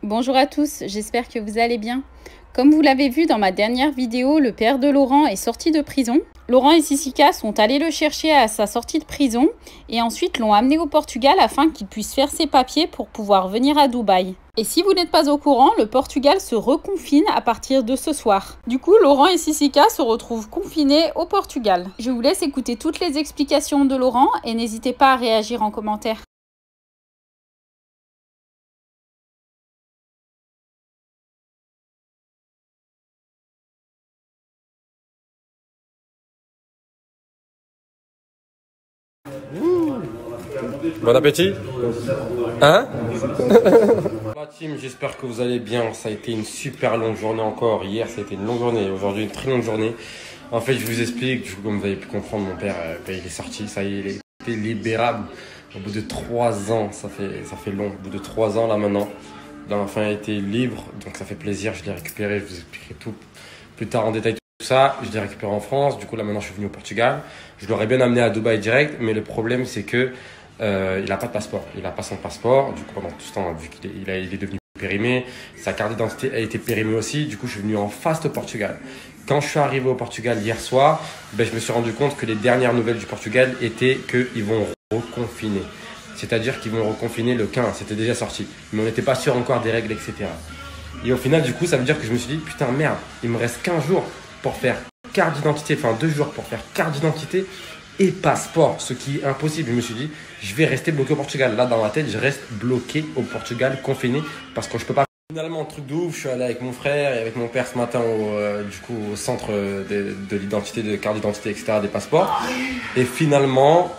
Bonjour à tous, j'espère que vous allez bien. Comme vous l'avez vu dans ma dernière vidéo, le père de Laurent est sorti de prison. Laurent et Sissika sont allés le chercher à sa sortie de prison et ensuite l'ont amené au Portugal afin qu'il puisse faire ses papiers pour pouvoir venir à Dubaï. Et si vous n'êtes pas au courant, le Portugal se reconfine à partir de ce soir. Du coup, Laurent et Sissika se retrouvent confinés au Portugal. Je vous laisse écouter toutes les explications de Laurent et n'hésitez pas à réagir en commentaire. Bon appétit. Hein? La team, j'espère que vous allez bien. Ça a été une super longue journée encore. Hier, ça a été une longue journée. Aujourd'hui, une très longue journée. En fait, je vous explique. Comme vous avez pu comprendre, mon père, il est sorti. Ça y est, il était libérable. Au bout de 3 ans, ça fait long. Au bout de 3 ans, là, maintenant, il a enfin été libre. Donc, ça fait plaisir. Je l'ai récupéré. Je vous expliquerai tout plus tard en détail. Tout ça, je l'ai récupéré en France. Du coup, là, maintenant, je suis venu au Portugal. Je l'aurais bien amené à Dubaï direct. Mais le problème, c'est que il n'a pas de passeport, il n'a pas son passeport. Du coup, pendant tout ce temps, vu qu'il est devenu périmé, sa carte d'identité a été périmée aussi. Du coup, je suis venu en fast au Portugal. Quand je suis arrivé au Portugal hier soir, je me suis rendu compte que les dernières nouvelles du Portugal étaient qu'ils vont reconfiner. C'est-à-dire qu'ils vont reconfiner le 15, c'était déjà sorti. Mais on n'était pas sûr encore des règles, etc. Et au final, du coup, ça veut dire que je me suis dit, putain, merde, il me reste 15 jours pour faire carte d'identité, enfin 2 jours pour faire carte d'identité et passeport, ce qui est impossible. Je me suis dit, je vais rester bloqué au Portugal. Là, dans ma tête, je reste bloqué au Portugal, confiné, parce que je peux pas. Finalement, truc de ouf, je suis allé avec mon frère et avec mon père ce matin au centre de l'identité, de carte d'identité, etc., des passeports. Et finalement,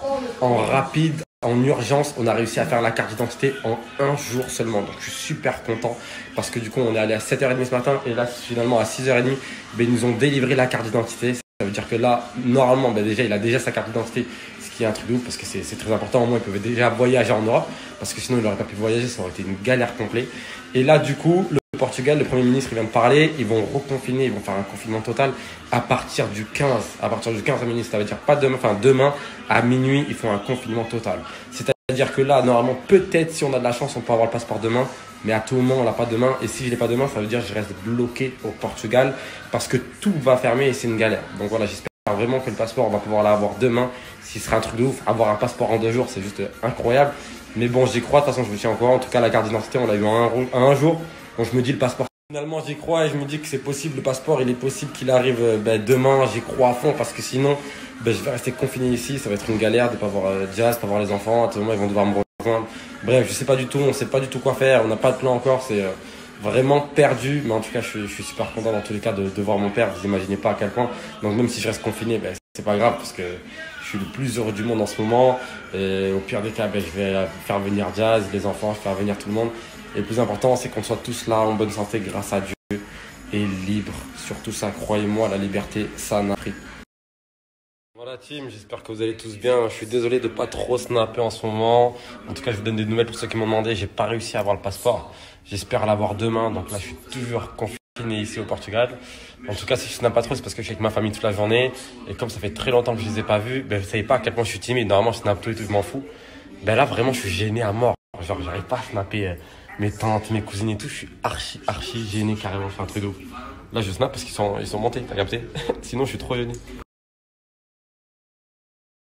en rapide, en urgence, on a réussi à faire la carte d'identité en 1 jour seulement. Donc, je suis super content parce que du coup, on est allé à 7h30 ce matin et là, finalement, à 6h30, ils nous ont délivré la carte d'identité. Ça veut dire que là, normalement, déjà, il a déjà sa carte d'identité, ce qui est un truc de ouf parce que c'est très important. Au moins, il pouvait déjà voyager en Europe parce que sinon, il n'aurait pas pu voyager, ça aurait été une galère complète. Et là, du coup, le Portugal, le Premier ministre, il vient de parler, ils vont reconfiner, ils vont faire un confinement total à partir du 15. À partir du 15, ministre, ça veut dire pas demain, enfin demain à minuit, ils font un confinement total. C'est-à-dire que là, normalement, peut-être si on a de la chance, on peut avoir le passeport demain. Mais à tout moment, on l'a pas demain. Et si je l'ai pas demain, ça veut dire que je reste bloqué au Portugal parce que tout va fermer et c'est une galère. Donc voilà, j'espère vraiment que le passeport, on va pouvoir l'avoir demain. Ce sera un truc de ouf. Avoir un passeport en 2 jours, c'est juste incroyable. Mais bon, j'y crois. De toute façon, je me tiens au courant. En tout cas, la carte d'identité, on l'a eu en un jour. Donc je me dis le passeport. Finalement, j'y crois et je me dis que c'est possible. Le passeport, il est possible qu'il arrive demain. J'y crois à fond parce que sinon, je vais rester confiné ici. Ça va être une galère de ne pas voir Jazz, de pas voir les enfants. À tout moment, ils vont devoir me rejoindre. Bref, je sais pas du tout. On sait pas du tout quoi faire. On n'a pas de plan encore. C'est vraiment perdu. Mais en tout cas, je suis super content dans tous les cas de voir mon père. Vous imaginez pas à quel point. Donc même si je reste confiné, c'est pas grave parce que je suis le plus heureux du monde en ce moment. Et au pire des cas, je vais faire venir Jazz, les enfants, je vais faire venir tout le monde. Et le plus important, c'est qu'on soit tous là en bonne santé grâce à Dieu et libre. Surtout ça, croyez-moi, la liberté, ça n'a prix. Voilà team, j'espère que vous allez tous bien. Je suis désolé de pas trop snapper en ce moment. En tout cas, je vous donne des nouvelles pour ceux qui m'ont demandé. J'ai pas réussi à avoir le passeport. J'espère l'avoir demain. Donc là, je suis toujours confiné ici au Portugal. En tout cas, si je snappe pas trop, c'est parce que je suis avec ma famille toute la journée. Et comme ça fait très longtemps que je les ai pas vus, vous savez pas à quel point je suis timide. Normalement, je snappe tout et tout, je m'en fous. Là, vraiment, je suis gêné à mort. Genre, j'arrive pas à snapper mes tantes, mes cousines et tout. Je suis archi gêné carrément. Je fais un truc de ouf. Là, je snap parce qu'ils sont montés, t'as capté? Sinon, je suis trop gêné.